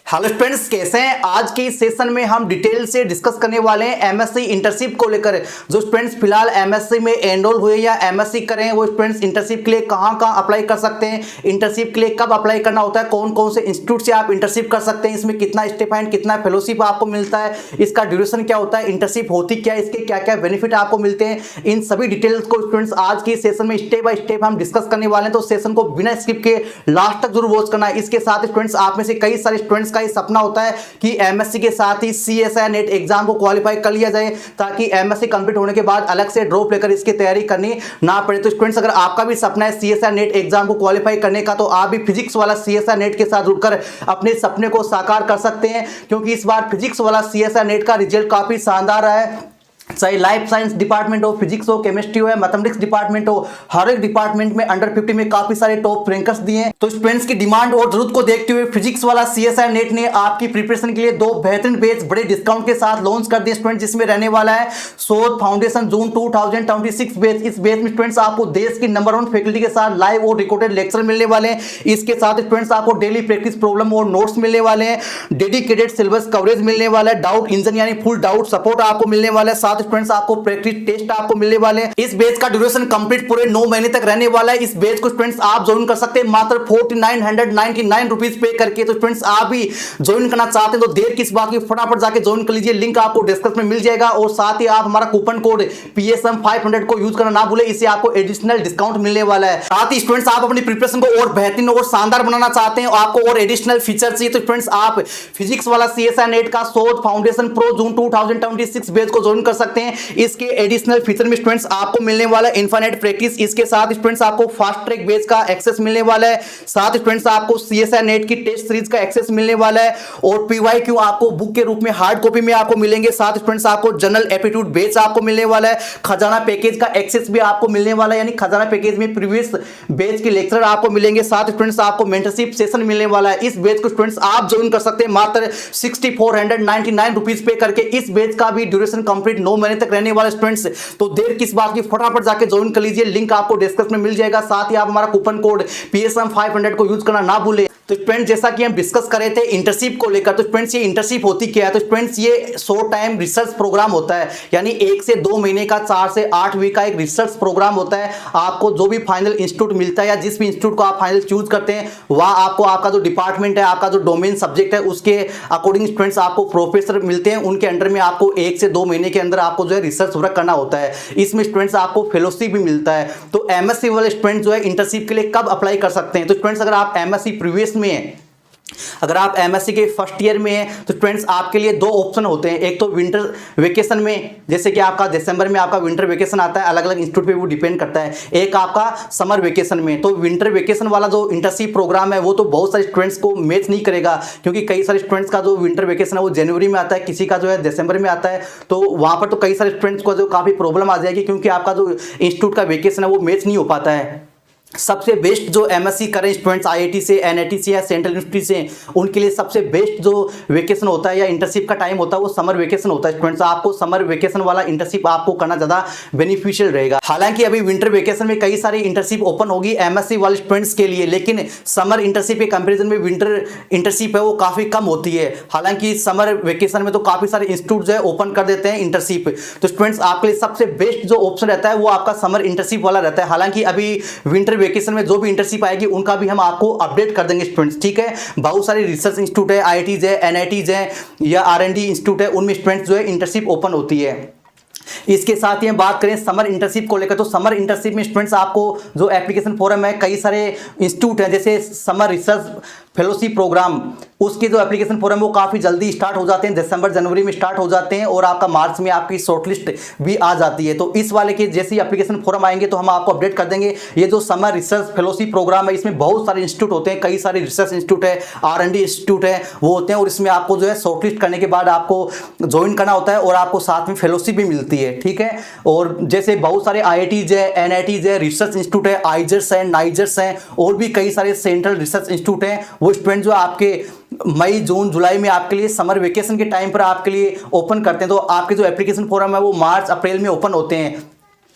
Hello students, कैसे हैं? आज के इस सेशन में हम डिटेल से डिस्कस करने वाले हैं एमएससी इंटर्नशिप को लेकर। जो स्टूडेंट्स फिलहाल एमएससी में एनरोल हुए या एमएससी करें, वो स्टूडेंट्स इंटर्नशिप के लिए कहां अप्लाई कर सकते हैं, इंटर्नशिप के लिए कब अप्लाई करना होता है, कौन कौन से इंस्टीट्यूट से आप इंटर्नशिप कर सकते हैं, इसमें कितना स्टिपेंड, कितना फेलोशिप आपको मिलता है, इसका ड्यूरेशन क्या होता है, इंटर्नशिप होती क्या है, इसके क्या क्या बेनिफिट आपको मिलते हैं, इन सभी डिटेल्स को स्टूडेंट्स आज के सेशन में स्टेप बाय स्टेप हम डिस्कस करने वाले हैं। तो सेशन को बिना स्किप के लास्ट तक जरूर वॉच करना है। इसके साथ स्टूडेंट्स, आप में से कई सारे स्टूडेंट्स का ये सपना होता है कि एमएससी के साथ ही सीएसआई नेट एग्जाम को क्वालिफाई कर लिया जाए, ताकि एमएससी कंप्लीट होने के बाद अलग से ड्रॉप लेकर इसकी तैयारी करनी ना पड़े। तो स्टूडेंट्स, अगर आपका भी सपना है सीएसआई नेट एग्जाम को क्वालिफाई करने का, तो आप भी फिजिक्स वाला सीएसआई नेट के साथ जुड़कर अपने सपने को साकार कर सकते हैं, क्योंकि इस बार फिजिक्स वाला सीएसआई नेट का रिजल्ट काफी शानदार रहा है। चाहे लाइफ साइंस डिपार्टमेंट हो, फिजिक्स हो, केमिस्ट्री हो, मैथमेटिक्स डिपार्टमेंट हो, हर एक डिपार्टमेंट में अंडर 50 में काफी सारे टॉप रैंकर्स दिए हैं। तो स्टूडेंट्स की डिमांड और जरूरत को देखते हुए फिजिक्स वाला सीएसआई नेट ने आपकी प्रिपरेशन के लिए 2 बेहतरीन बैच बड़े डिस्काउंट के साथ लॉन्च कर दिए स्टूडेंट, जिसमें रहने वाला है शोध फाउंडेशन जून 2026 बैच। इस बैच में स्टूडेंट्स आपको देश की नंबर 1 फैकल्टी के साथ लाइव और रिकॉर्डेड लेक्चर मिलने वाले हैं। इसके साथ स्टूडेंट्स आपको डेली प्रैक्टिस प्रॉब्लम और नोट्स मिलने वाले हैं, डेडिकेटेड सिलेबस कवरेज मिलने वाला है, डाउट इंजन यानी फुल डाउट सपोर्ट आपको मिलने वाला है। साथ स्टूडेंट्स आपको टेस्ट आपको मिलने वाले हैं। इस बैच का ड्यूरेशन कंप्लीट पूरे 9 महीने तक रहने वाला है। इस बैच को स्टूडेंट्स आप ज्वाइन कर सकते हैं मात्र 4999 रुपीज पे करके। तो स्टूडेंट्स, आप भी ज्वाइन करना चाहते हैं तो देर किस बात की, फटाफट जाके ज्वाइन कर लीजिए। लिंक आपको डिस्क्रिप्शन में मिल जाएगा, और साथ ही आप हमारा कूपन कोड PSM 500 को यूज करना ना भूले, इससे आपको एडिशनल डिस्काउंट मिलने वाला है। साथ ही स्टूडेंट्स, आप अपनी प्रिपरेशन को और बेहतरीन और शानदार बनाना चाहते हैं और आपको और एडिशनल फीचर चाहिए, तो स्टूडेंट्स आप फिजिक्स वाला सीएसआई नेट का शोध फाउंडेशन प्रो जून 2026 बैच को ज्वाइन कर सकते हैं। इसके एडिशनल फीचर में स्टूडेंट्स आपको मिलने वाला है इनफाइनाइट प्रैक्टिस। इसके साथ स्टूडेंट्स आपको फास्ट ट्रैक बैच का एक्सेस मिलने वाला है। साथ स्टूडेंट्स आपको सीएसआई नेट की टेस्ट सीरीज का एक्सेस मिलने वाला है, और पीवाईक्यू आपको बुक के रूप में हार्ड कॉपी में आपको मिलेंगे। साथ स्टूडेंट्स आपको जनरल एप्टीट्यूड बैच आपको मिलने वाला है। खजाना पैकेज का एक्सेस भी आपको मिलने वाला है, यानी खजाना पैकेज में प्रीवियस बैच के लेक्चर आपको मिलेंगे। साथ स्टूडेंट्स आपको मेंटरशिप सेशन मिलने वाला है। इस बैच को स्टूडेंट्स आप ज्वाइन कर सकते हैं मात्र 6499 रुपीज पे करके। इस बैच का भी ड्यूरेशन कंप्लीट 9 महीने तक रहने वाला स्टूडेंट्स, तो देर किस बात की, फटाफट जाके ज्वाइन कर लीजिए। लिंक आपको डिस्क्रिप्शन में मिल जाएगा। साथ ही आप हमारा कूपन कोड PSM 500 को यूज करना ना भूले। तो स्टूडेंट, जैसा कि हम डिस्कस कर रहे थे इंटर्नशिप को लेकर, तो स्टूडेंट्स ये इंटर्नशिप होती क्या है? तो स्टूडेंट्स ये शॉर्ट टाइम रिसर्च प्रोग्राम होता है, यानी 1 से 2 महीने का, 4 से 8 वीक का एक रिसर्च प्रोग्राम होता है। आपको जो भी फाइनल इंस्टीट्यूट मिलता है, या जिस भी इंस्टीट्यूट को आप फाइनल चूज करते हैं, वह आपको आपका जो डिपार्टमेंट है, आपका जो डोमेन सब्जेक्ट है, उसके अकॉर्डिंग स्टूडेंट्स आपको प्रोफेसर मिलते हैं। उनके अंडर में आपको 1 से 2 महीने के अंदर आपको जो है रिसर्च वर्क करना होता है। इसमें स्टूडेंट्स आपको फेलोशिप भी मिलता है। तो एमएससी वाले स्टूडेंट जो है इंटर्नशिप के लिए कब अप्लाई कर सकते हैं? तो स्टूडेंट्स, अगर आप एमएससी प्रीवियस में है, अगर आप एमएससी के फर्स्ट ईयर में हैं, तो स्टूडेंट्स आपके लिए 2 ऑप्शन होते हैं। एक तो विंटर वेकेशन में, जैसे कि आपका दिसंबर में आपका विंटर वेकेशन आता है, अलग अलग इंस्टीट्यूट पे वो डिपेंड करता है। एक आपका समर वेकेशन में। तो विंटर वेकेशन वाला जो इंटर्नशिप प्रोग्राम है, वो तो बहुत सारे स्टूडेंट्स को मैच नहीं करेगा, क्योंकि कई सारे स्टूडेंट्स का जो विंटर वेकेशन है वो जनवरी में आता है, किसी का जो है दिसंबर में आता है। तो वहाँ पर तो कई सारे स्टूडेंट्स को जो काफ़ी प्रॉब्लम आ जाएगी, क्योंकि आपका जो इंस्टीट्यूट का वेकेशन है वो मैच नहीं हो पाता है। सबसे बेस्ट जो एमएससी करें स्टूडेंट्स आईआईटी से, एनआईटी से या सेंट्रल यूनिवर्सिटी से, उनके लिए सबसे बेस्ट जो वेकेशन होता है या इंटर्नशिप का टाइम होता है, वो समर वेकेशन होता है स्टूडेंट्स। आपको समर वेकेशन वाला इंटर्नशिप आपको करना ज़्यादा बेनिफिशियल रहेगा। हालांकि अभी विंटर वेकेशन में कई सारी इंटर्नशिप ओपन होगी एमएससी वाले स्टूडेंट्स के लिए, लेकिन समर इंटर्नशिप के कंपेरिजन में विंटर इंटर्नशिप है वो काफ़ी कम होती है। हालांकि समर वेकेशन में तो काफ़ी सारे इंस्टीट्यूट जो है ओपन कर देते हैं इंटर्नशिप। तो स्टूडेंट्स, आपके लिए सबसे बेस्ट जो ऑप्शन रहता है वो आपका समर इंटर्नशिप वाला रहता है। हालांकि अभी विंटर वेकेशन में जो भी इंटर्नशिप आएगी उनका भी हम आपको अपडेट कर देंगे स्टूडेंट्स, ठीक है। बहुत सारे रिसर्च इंस्टीट्यूट है, आईआईटीज है, एनआईटीज है, या R&D इंस्टीट्यूट है, उनमें स्टूडेंट्स जो है इंटर्नशिप ओपन होती है। इसके साथ ही हम बात करें समर इंटर्नशिप को लेकर, तो समर इंटर्नशिप में स्टूडेंट्स आपको जो एप्लीकेशन फॉर्म है, कई सारे इंस्टीट्यूट हैं, जैसे समर रिसर्च फेलोशिप प्रोग्राम, उसके जो एप्लीकेशन फॉर्म वो काफ़ी जल्दी स्टार्ट हो जाते हैं, दिसंबर जनवरी में स्टार्ट हो जाते हैं, और आपका मार्च में आपकी शॉर्टलिस्ट भी आ जाती है। तो इस वाले के जैसे ही एप्लीकेशन फॉर्म आएंगे तो हम आपको अपडेट कर देंगे। ये जो समर रिसर्च फेलोशिप प्रोग्राम है, इसमें बहुत सारे इंस्टीट्यूट होते हैं, कई सारे रिसर्च इंस्टीट्यूट है, R&D इंस्टीट्यूट है, वो होते हैं, और इसमें आपको जो है शॉर्टलिस्ट करने के बाद आपको ज्वाइन करना होता है, और आपको साथ में फेलोशिप भी मिलती है, ठीक है। और जैसे बहुत सारे आईआईटीज है, एनआईटीज है, रिसर्च इंस्टीट्यूट है, आइजर्स हैं, नाइजर्स हैं, और भी कई सारे सेंट्रल रिसर्च इंस्टीट्यूट हैं, वो स्टूडेंट जो आपके मई जून जुलाई में आपके लिए समर वेकेशन के टाइम पर आपके लिए ओपन करते हैं। तो आपके जो एप्लीकेशन फॉर्म है वो मार्च अप्रैल में ओपन होते हैं।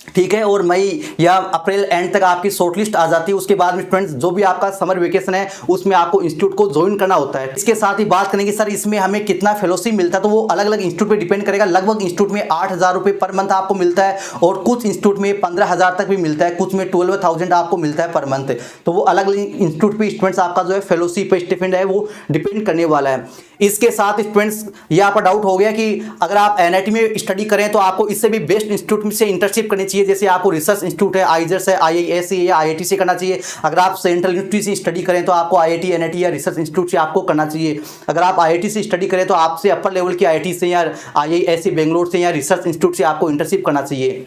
ठीक है, और मई या अप्रैल एंड तक आपकी शॉर्टलिस्ट आ जाती है। उसके बाद में फ्रेंड्स जो भी आपका समर वेकेशन है उसमें आपको इंस्टीट्यूट को ज्वाइन करना होता है। इसके साथ ही बात करेंगे सर इसमें हमें कितना फेलोशिप मिलता है, तो वो अलग अलग इंस्टीट्यूट पे डिपेंड करेगा। लगभग इंस्टीट्यूट में 8,000 रुपये पर मंथ आपको मिलता है, और कुछ इंस्टीट्यूट में 15,000 तक भी मिलता है, कुछ में 12,000 आपको मिलता है पर मंथ। तो वो अलग अलग इंस्टीट्यूट पे स्टूडेंट्स आपका जो है फेलोशिप स्टिपेंड है वो डिपेंड करने वाला है। इसके साथ स्टूडेंट्स ये आपका डाउट हो गया कि अगर आप एनआईटी में स्टडी करें तो आपको इससे भी बेस्ट इंस्टीट्यूट से इंटर्नशिप करनी चाहिए। जैसे आपको रिसर्च इंस्टीट्यूट है, आईजर्स है, आईआईएस या आईआईटी से करना चाहिए। अगर आप सेंट्रल यूनिवर्सिटी से स्टडी करें तो आपको आईआईटी, एनआईटी या रिसर्च इंस्टीट्यूट से आपको करना चाहिए। अगर आप आईआईटी से स्टडी करें तो आपसे अपर लेवल की आईआईटी से या आईआईएस बेंगलोर से या रिसर्च इंस्टीट्यूट से आपको इंटर्नशिप करना चाहिए।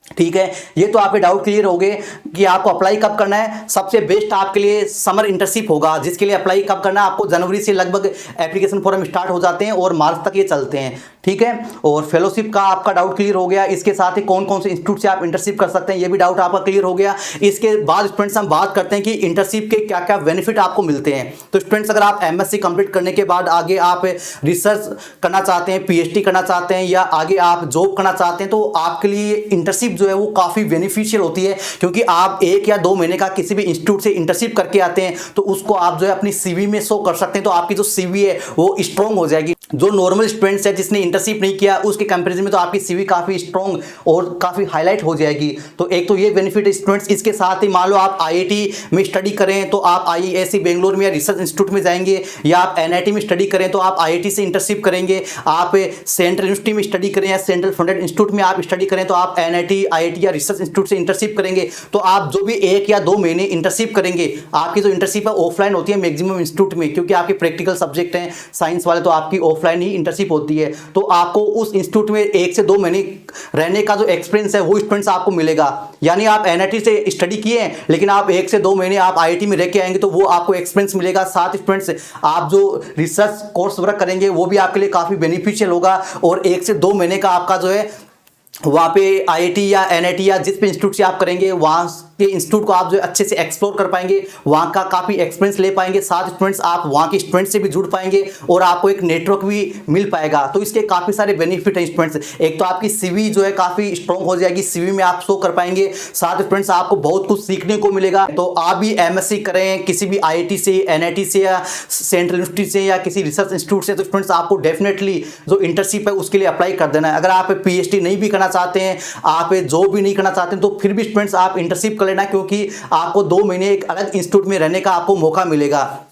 ठीक है, ये तो आपके डाउट क्लियर हो गए कि आपको अप्लाई कब करना है। सबसे बेस्ट आपके लिए समर इंटर्नशिप होगा, जिसके लिए अप्लाई कब करना है आपको जनवरी से लगभग एप्लीकेशन फॉर्म स्टार्ट हो जाते हैं और मार्च तक ये चलते हैं। ठीक है, और फेलोशिप का आपका डाउट क्लियर हो गया। इसके साथ ही कौन कौन से इंस्टीट्यूट से आप इंटर्नशिप कर सकते हैं ये भी डाउट आपका क्लियर हो गया। इसके बाद स्टूडेंट्स हम बात करते हैं कि इंटर्नशिप के क्या क्या बेनिफिट आपको मिलते हैं। तो स्टूडेंट्स अगर आप एमएससी कंप्लीट करने के बाद आगे आप रिसर्च करना चाहते हैं, पीएचडी करना चाहते हैं या आगे आप जॉब करना चाहते हैं, तो आपके लिए इंटर्नशिप जो है वो काफ़ी बेनिफिशियल होती है, क्योंकि आप 1 या 2 महीने का किसी भी इंस्टीट्यूट से इंटर्नशिप करके आते हैं तो उसको आप जो है अपनी सीवी में शो कर सकते हैं। तो आपकी जो सीवी है वो स्ट्रॉन्ग हो जाएगी। जो नॉर्मल स्टूडेंट्स है जिसने इंटर्नशिप नहीं किया उसके कंपैरिजन में तो आपकी सीवी काफ़ी स्ट्रॉन्ग और काफ़ी हाईलाइट हो जाएगी। तो एक तो ये बेनिफिट है स्टूडेंट्स। इसके साथ ही मान लो आप आईआईटी में स्टडी करें तो आप आईआईएस बेंगलोर में या रिसर्च इंस्टीट्यूट में जाएंगे, या आप एनआईटी में स्टडी करें तो आप आईआईटी से इंटर्नशिप करेंगे, आप सेंट्रल यूनिवर्सिटी में स्टडी करें या सेंट्रल फंडेड इंस्टीट्यूट में आप स्टडी करें तो आप एनआईटी, आईआईटी या रिसर्च इंस्टीट्यूट से इंटर्नशिप करेंगे। तो आप जो भी 1 या 2 महीने इंटर्नशिप करेंगे, आपकी जो इंटर्नशिप है ऑफलाइन होती है मैक्सिमम इंस्टीट्यूट में, क्योंकि आपके प्रैक्टिकल सब्जेक्ट हैं साइंस वाले, तो आपकी ऑफलाइन ही इंटर्नशिप होती है। तो आपको उस इंस्टीट्यूट में 1 से 2 महीने रहने का जो एक्सपीरियंस है वो स्टूडेंट्स आपको मिलेगा। यानी आप एनआईटी से स्टडी किए हैं लेकिन आप 1 से 2 महीने आप आईआईटी में रह के आएंगे तो वो आपको एक्सपीरियंस मिलेगा। साथ स्टूडेंट्स आप जो रिसर्च कोर्स वर्क करेंगे वो भी आपके लिए काफ़ी बेनिफिशियल होगा, और 1 से 2 महीने का आपका जो है वहाँ पे आईआईटी या एनआईटी या जिस भी इंस्टीट्यूट से आप करेंगे वहाँ के इंस्टीट्यूट को आप जो अच्छे से एक्सप्लोर कर पाएंगे, वहाँ का काफ़ी एक्सपीरियंस ले पाएंगे। साथ स्टूडेंट्स आप वहाँ के स्टूडेंट्स से भी जुड़ पाएंगे और आपको एक नेटवर्क भी मिल पाएगा। तो इसके काफ़ी सारे बेनिफिट हैं स्टूडेंट्स। एक तो आपकी सीवी जो है काफ़ी स्ट्रॉन्ग हो जाएगी, सीवी में आप शो कर पाएंगे। साथ स्टूडेंट्स आपको बहुत कुछ सीखने को मिलेगा। तो आप भी एमएससी करें किसी भी आईआईटी से, एनआईटी से या सेंट्रल यूनिवर्सिटी से या किसी रिसर्च इंस्टीट्यूट से, तो स्टूडेंट्स आपको डेफिनेटली जो इंटर्नशिप है उसके लिए अप्लाई कर देना है। अगर आप पीएचडी नहीं भी करना चाहते हैं, आप जॉब भी नहीं करना चाहते हैं, तो फिर भी स्टूडेंट्स आप इंटर्नशिप कर लेना, क्योंकि आपको 2 महीने एक अलग इंस्टीट्यूट में रहने का आपको मौका मिलेगा।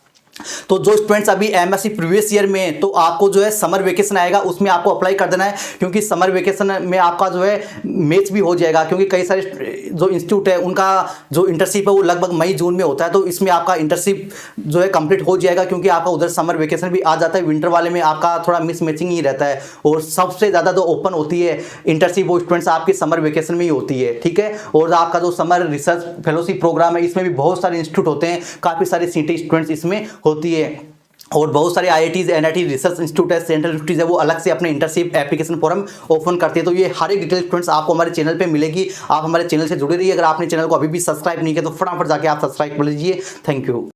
तो जो स्टूडेंट्स अभी एमएससी प्रीवियस ईयर में, तो आपको जो है समर वेकेशन आएगा उसमें आपको अप्लाई कर देना है, क्योंकि समर वेकेशन में आपका जो है मैच भी हो जाएगा। क्योंकि कई सारे जो इंस्टीट्यूट है उनका जो इंटर्नशिप है वो लगभग मई जून में होता है, तो इसमें आपका इंटर्नशिप जो है कंप्लीट हो जाएगा, क्योंकि आपका उधर समर वेकेशन भी आ जाता है। विंटर वाले में आपका थोड़ा मिस मैचिंग ही रहता है, और सबसे ज़्यादा जो ओपन होती है इंटर्नशिप वो स्टूडेंट्स आपकी समर वेकेशन में ही होती है। ठीक है, और आपका जो समर रिसर्च फेलोशिप प्रोग्राम है इसमें भी बहुत सारे इंस्टीट्यूट होते हैं, काफ़ी सारे सीटी स्टूडेंट्स इसमें होती है, और बहुत सारे आईआईटीज, एनआईटी, रिसर्च इंस्टीट्यूट है, सेंट्रल यूनिवर्सिटीज है, वो अलग से अपने इंटर्नशिप एप्लीकेशन फॉर्म ओपन करते हैं। तो ये हर एक डिटेल स्टूडेंट्स आपको हमारे चैनल पे मिलेगी। आप हमारे चैनल से जुड़े रहिए। अगर आपने चैनल को अभी भी सब्सक्राइब नहीं किया तो फटाफट जाके आप सब्सक्राइब कर लीजिए। Thank you.